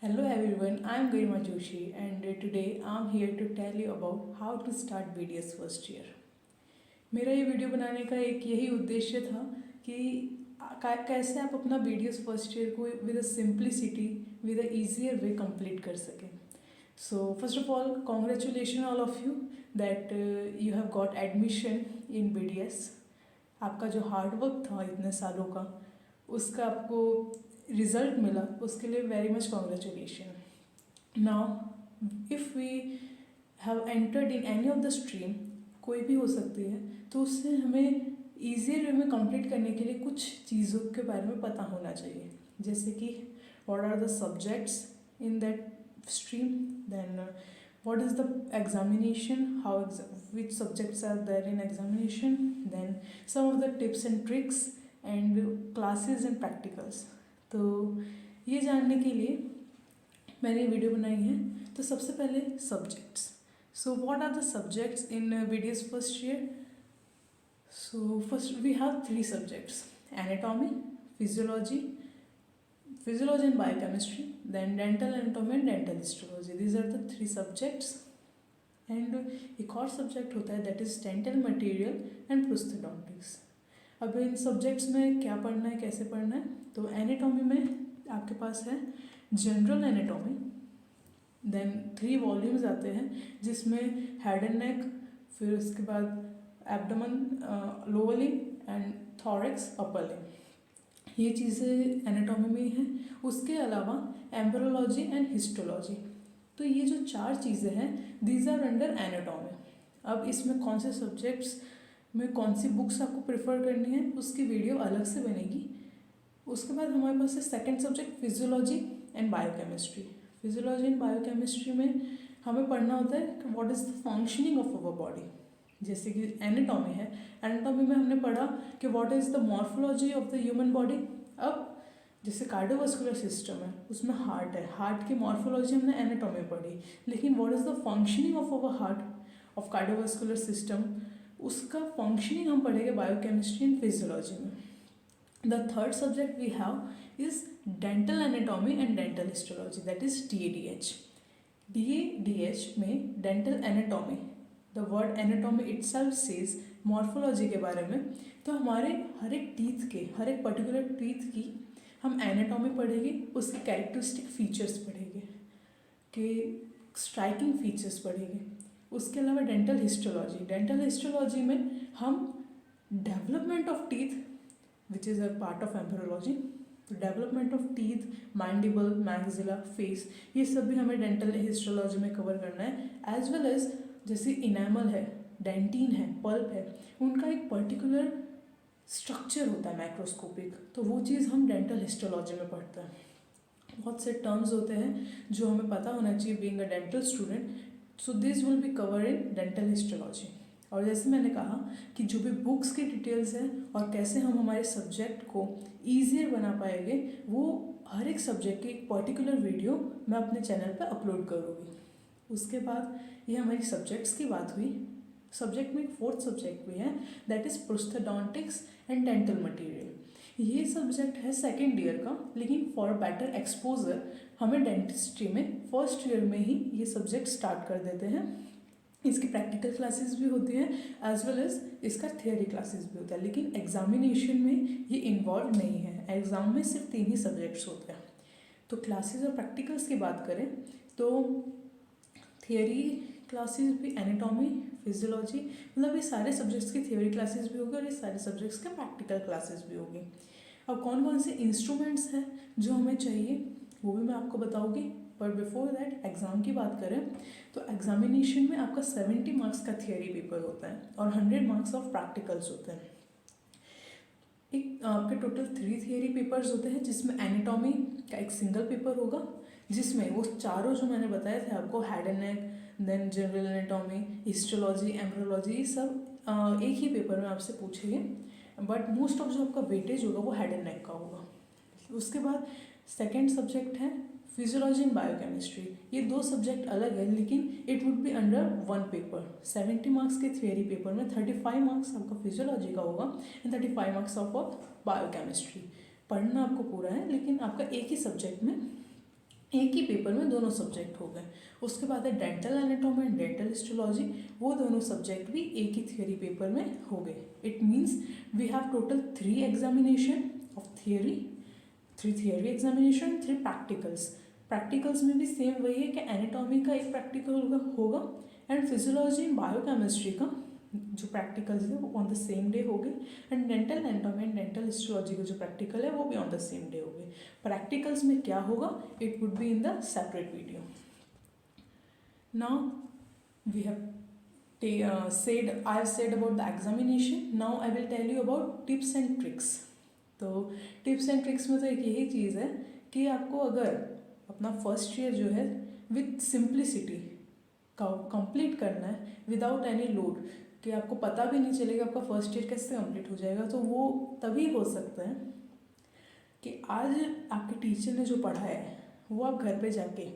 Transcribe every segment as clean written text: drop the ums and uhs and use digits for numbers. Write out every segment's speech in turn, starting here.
Hello everyone, I am Garima Joshi and today I am here to tell you about how to start BDS first year. मेरा ये video बनाने का एक यही उद्देश्य था कि कैसे आप अपना BDS फर्स्ट ईयर को with a simplicity with a easier way complete कर सकें. So first of all, congratulations all of you that you have got admission in BDS. आपका जो हार्ड वर्क था इतने सालों का उसका आपको रिजल्ट मिला, उसके लिए very much congratulation. Now if we have entered in any of the stream, कोई भी हो सकती है, तो उससे हमें ईजियर वे में कंप्लीट करने के लिए कुछ चीज़ों के बारे में पता होना चाहिए, जैसे कि what are the subjects in that stream, then what is the examination, which subjects are there in examination, then some of the tips and tricks and classes and practicals. तो ये जानने के लिए मैंने वीडियो बनाई है. तो सबसे पहले subjects. So what are the subjects in BDS first year? So first we have 3 subjects: anatomy, physiology and biochemistry, then dental anatomy and dental histology. These are the 3 subjects. And एक और subject होता है that is dental material and prosthodontics. अब इन subjects में क्या पढ़ना है, कैसे पढ़ना है? तो एनाटॉमी में आपके पास है जनरल एनाटॉमी, देन 3 वॉल्यूम्स आते हैं जिसमें हेड एंड नेक, फिर उसके बाद abdomen, lower limb and thorax, upper limb. ये चीज़ें एनाटॉमी में ही हैं. उसके अलावा एम्ब्रियोलॉजी एंड हिस्टोलॉजी. तो ये जो 4 चीज़ें हैं दीज आर अंडर एनाटॉमी. अब इसमें कौन से सब्जेक्ट्स में कौन सी बुक्स आपको प्रेफर करनी है उसकी वीडियो अलग से बनेगी. उसके बाद हमारे पास है second subject physiology and biochemistry. Physiology and biochemistry में हमें पढ़ना होता है what is the functioning of our body. जैसे कि एनाटॉमी है, एनाटॉमी में हमने पढ़ा कि what is the morphology of the human body. अब जैसे कार्डियोवास्कुलर सिस्टम है, उसमें हार्ट है, हार्ट की मॉर्फोलॉजी हमने एनाटॉमी पढ़ी, लेकिन what is the functioning of our heart of cardiovascular system, उसका फंक्शनिंग हम पढ़ेंगे बायोकेमिस्ट्री एंड फिजियोलॉजी में. The third subject we have is dental anatomy and dental histology, that is DADH. DADH में dental anatomy, the word anatomy itself says morphology के बारे में. तो हमारे हर एक टीथ के, हर एक पर्टिकुलर टीथ की हम एनाटॉमी पढ़ेंगे, उसके कैरेक्टरिस्टिक फीचर्स पढ़ेंगे, कि स्ट्राइकिंग फीचर्स पढ़ेंगे. उसके अलावा डेंटल हिस्टोलॉजी, डेंटल हिस्टोलॉजी में हम development of teeth which is a part of embryology, तो development of teeth, mandible, maxilla, face, ये सब भी हमें डेंटल हिस्टोलॉजी में कवर करना है. एज वेल एज जैसे इनेमल है, डेंटिन है, पल्प है, उनका एक पर्टिकुलर स्ट्रक्चर होता है माइक्रोस्कोपिक, तो वो चीज़ हम डेंटल हिस्टोलॉजी में पढ़ते हैं. बहुत से टर्म्स होते हैं जो हमें पता होना चाहिए being a dental student. So this will be cover in dental histology. और जैसे मैंने कहा कि जो भी बुक्स की डिटेल्स हैं और कैसे हम हमारे सब्जेक्ट को ईजियर बना पाएंगे, वो हर एक सब्जेक्ट की एक पर्टिकुलर वीडियो मैं अपने चैनल पर अपलोड करूँगी. उसके बाद ये हमारी सब्जेक्ट्स की बात हुई. सब्जेक्ट में एक 4th सब्जेक्ट भी है that is prosthodontics and dental material. ये सब्जेक्ट है सेकेंड ईयर का, लेकिन फॉर बेटर एक्सपोजर हमें डेंटिस्ट्री में फर्स्ट ईयर में ही ये सब्जेक्ट स्टार्ट कर देते हैं. इसकी प्रैक्टिकल क्लासेस भी होती हैं एज वेल एज इसका थियोरी क्लासेस भी होता है, लेकिन एग्जामिनेशन में ये इन्वॉल्व नहीं है. एग्ज़ाम में सिर्फ 3 ही सब्जेक्ट्स होते हैं. तो क्लासेस और प्रैक्टिकल्स की बात करें तो थियोरी क्लासेस भी एनाटॉमी, फिजियोलॉजी, मतलब ये सारे सब्जेक्ट्स की थियोरी क्लासेस भी होगी और ये सारे सब्जेक्ट्स के प्रैक्टिकल क्लासेस भी होगी. अब कौन कौन से इंस्ट्रूमेंट्स हैं जो हमें चाहिए वो भी मैं आपको बताऊंगी. पर बिफोर दैट एग्ज़ाम की बात करें तो एग्जामिनेशन में आपका 70 मार्क्स का थियोरी पेपर होता है और 100 मार्क्स ऑफ प्रैक्टिकल्स होते हैं. एक आपके टोटल 3 थियोरी पेपर्स होते हैं जिसमें एनाटॉमी का एक सिंगल पेपर होगा, जिसमें वो चारों जो मैंने बताए थे आपको, head and neck, then general anatomy, histology, embryology, ये सब एक ही पेपर में आपसे पूछेंगे. बट मोस्ट ऑफ जो आपका वेटेज होगा वो हेड एंड नेक का होगा. उसके बाद सेकेंड सब्जेक्ट है फिजियोलॉजी एंड बायोकेमिस्ट्री. ये 2 सब्जेक्ट अलग है लेकिन it would be under 1 paper. 70 marks के थियोरी पेपर में 35 मार्क्स आपका फिजियोलॉजी का होगा एंड 35 मार्क्स ऑफ बायोकेमिस्ट्री. पढ़ना आपको पूरा है लेकिन आपका एक ही सब्जेक्ट में एक ही पेपर में दोनों सब्जेक्ट हो गए। उसके बाद है dental anatomy and dental histology, वो दोनों सब्जेक्ट भी एक ही थियोरी पेपर में हो गए। It means we have total 3 examination of theory, 3 theory examination, 3 practicals. Practicals में भी सेम वही है कि एनाटॉमी का एक प्रैक्टिकल होगा एंड फिजियोलॉजी बायोकेमिस्ट्री का जो प्रैक्टिकल्स है वो ऑन द सेम डे हो गए, and dental anatomy and dental histology का जो प्रैक्टिकल है वो भी ऑन द सेम डे हो गए। प्रैक्टिकल्स में क्या होगा, it would be in the separate video. Now we have I have said about the examination. Now I will tell you about tips and tricks. तो tips and tricks में तो एक यही चीज़ है कि आपको अगर अपना फर्स्ट ईयर जो है विथ सिंप्लिसिटी कंप्लीट करना है विदाउट एनी लोड, कि आपको पता भी नहीं चलेगा आपका फर्स्ट ईयर कैसे कंप्लीट हो जाएगा, तो वो तभी हो सकता है कि आज आपके टीचर ने जो पढ़ाया है वो आप घर पे जाके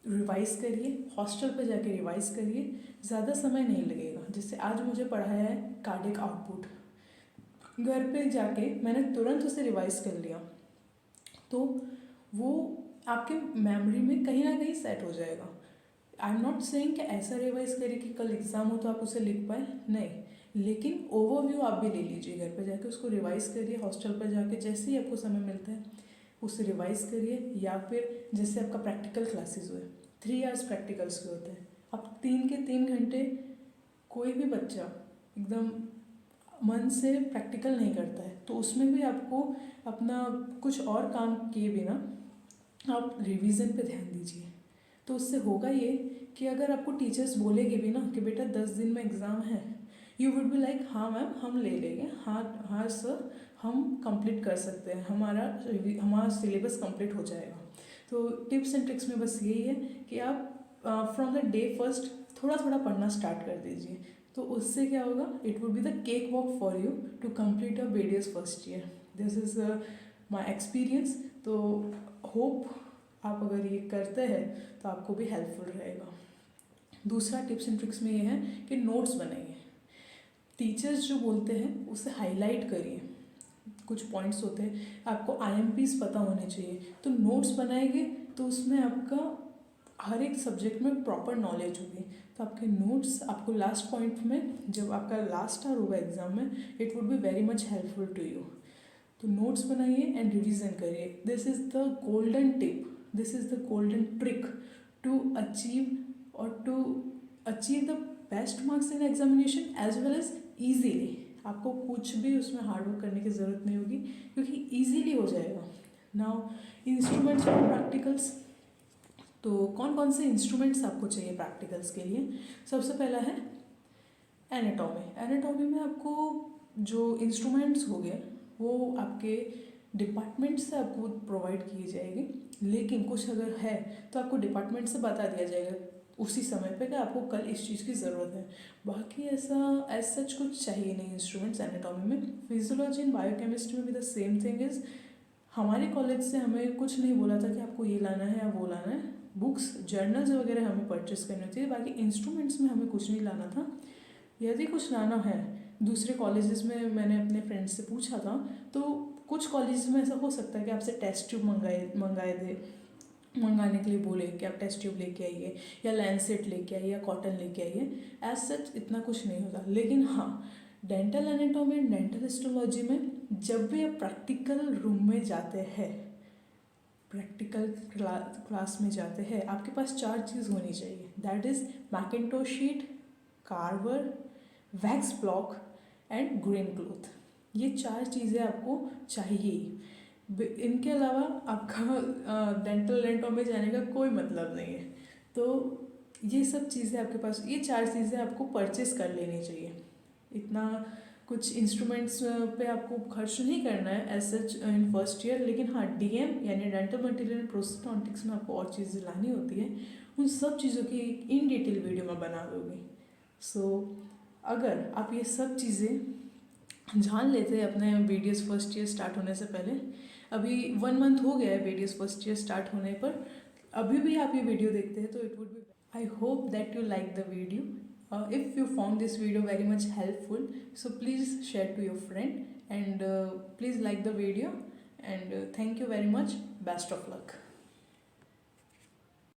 रिवाइज़ करिए, हॉस्टल पे जाके रिवाइज़ करिए, ज़्यादा समय नहीं लगेगा। जैसे आज मुझे पढ़ाया है कार्डियक आउटपुट, घर पे जाके मैंने तुरंत उसे रिवाइज़ कर लिया, तो वो आपके मेमोरी में कहीं ना कहीं सेट हो जाएगा। आई एम नॉट सेइंग कि ऐसा रिवाइज़ करिए कि कल एग्ज़ाम हो तो आप उसे लिख पाए, नहीं, लेकिन ओवरव्यू आप भी ले लीजिए, घर पे जाके उसको रिवाइज़ करिए, हॉस्टल पर जाके जैसे ही आपको समय मिलता है उसे रिवाइज़ करिए, या फिर जैसे आपका प्रैक्टिकल क्लासेस हुए 3 आवर्स प्रैक्टिकल्स के होते हैं, अब 3 के 3 घंटे कोई भी बच्चा एकदम मन से प्रैक्टिकल नहीं करता है, तो उसमें भी आपको अपना कुछ और काम किए बिना आप रिवीजन पे ध्यान दीजिए। तो उससे होगा ये कि अगर आपको टीचर्स बोलेंगे भी ना कि बेटा 10 दिन में एग्ज़ाम है, यू वुड बी लाइक हाँ मैम हम ले लेंगे, हाँ सर हम कंप्लीट कर सकते हैं, हमारा सिलेबस कंप्लीट हो जाएगा। तो टिप्स एंड ट्रिक्स में बस यही है कि आप फ्रॉम द डे फर्स्ट थोड़ा थोड़ा पढ़ना स्टार्ट कर दीजिए, तो उससे क्या होगा, it would be the cake walk for you to complete your BDS first year. This is my experience. तो होप आप अगर ये करते हैं तो आपको भी हेल्पफुल रहेगा। दूसरा टिप्स एंड ट्रिक्स में ये है कि नोट्स बनाइए, टीचर्स जो बोलते हैं उसे हाईलाइट करिए, कुछ पॉइंट्स होते हैं आपको IMPs पता होने चाहिए, तो नोट्स बनाएंगे तो उसमें आपका हर एक सब्जेक्ट में प्रॉपर नॉलेज होगी, तो आपके नोट्स आपको लास्ट पॉइंट में जब आपका लास्ट आवर होगा एग्जाम में, it would be very much helpful to you. तो नोट्स बनाइए एंड रिवीजन करिए। This is the golden tip, this is the golden trick to achieve the best marks in examination as well as easily. आपको कुछ भी उसमें hard work करने की ज़रूरत नहीं होगी क्योंकि ईजीली हो जाएगा। नाउ इंस्ट्रूमेंट्स फॉर प्रैक्टिकल्स, तो कौन कौन से इंस्ट्रूमेंट्स आपको चाहिए प्रैक्टिकल्स के लिए। सबसे पहला है एनाटॉमी। एनाटॉमी में आपको जो इंस्ट्रूमेंट्स हो गए वो आपके डिपार्टमेंट से आपको प्रोवाइड किए जाएंगे, लेकिन कुछ अगर है तो आपको डिपार्टमेंट से बता दिया जाएगा उसी समय पे कि आपको कल इस चीज़ की ज़रूरत है। बाकी ऐसा एज सच कुछ चाहिए नहीं इंस्ट्रूमेंट्स एनाटॉमी में। फिजियोलॉजी एंड बायोकेमिस्ट्री में भी द सेम थिंग इज़, हमारे कॉलेज से हमें कुछ नहीं बोला था कि आपको ये लाना है या वो लाना है, बुक्स जर्नल्स वगैरह हमें परचेस करने चाहिए, बाकी इंस्ट्रूमेंट्स में हमें कुछ नहीं लाना था। यदि कुछ लाना है, दूसरे कॉलेजेस में मैंने अपने फ्रेंड्स से पूछा था, तो कुछ कॉलेज में ऐसा हो सकता है कि आपसे टेस्ट ट्यूब मंगाने के लिए बोले कि आप टेस्ट ट्यूब लेके आइए या लैंसेट लेके आइए या कॉटन लेके आइए। एज सच इतना कुछ नहीं होता, लेकिन हाँ dental anatomy and dental histology में जब भी आप प्रैक्टिकल रूम में जाते हैं, प्रैक्टिकल क्लास में जाते हैं, आपके पास 4 चीज़ होनी चाहिए, that is Macintosh sheet, Carver, wax block and green cloth. ये 4 चीज़ें आपको चाहिए। इनके अलावा आपका डेंटल एनाटॉमी जाने का कोई मतलब नहीं है। तो ये सब चीज़ें आपके पास, ये 4 चीज़ें आपको परचेस कर लेनी चाहिए। इतना कुछ इंस्ट्रूमेंट्स पे आपको खर्च नहीं करना है as such in first year, लेकिन हाँ DM यानी डेंटल मटेरियल प्रोस्थोडोंटिक्स में आपको और चीज़ें लानी होती है, उन सब चीज़ों की इन डिटेल वीडियो में बना दूँगी। सो अगर आप ये सब चीज़ें जान लेते हैं अपने BDS फर्स्ट ईयर स्टार्ट होने से पहले, अभी 1 मंथ हो गया है BDS फर्स्ट ईयर स्टार्ट होने पर, अभी भी आप ये वीडियो देखते हैं तो it would B, I hope that you like the video. If you found this video very much helpful, so please share to your friend and please like the video and thank you very much. Best of luck.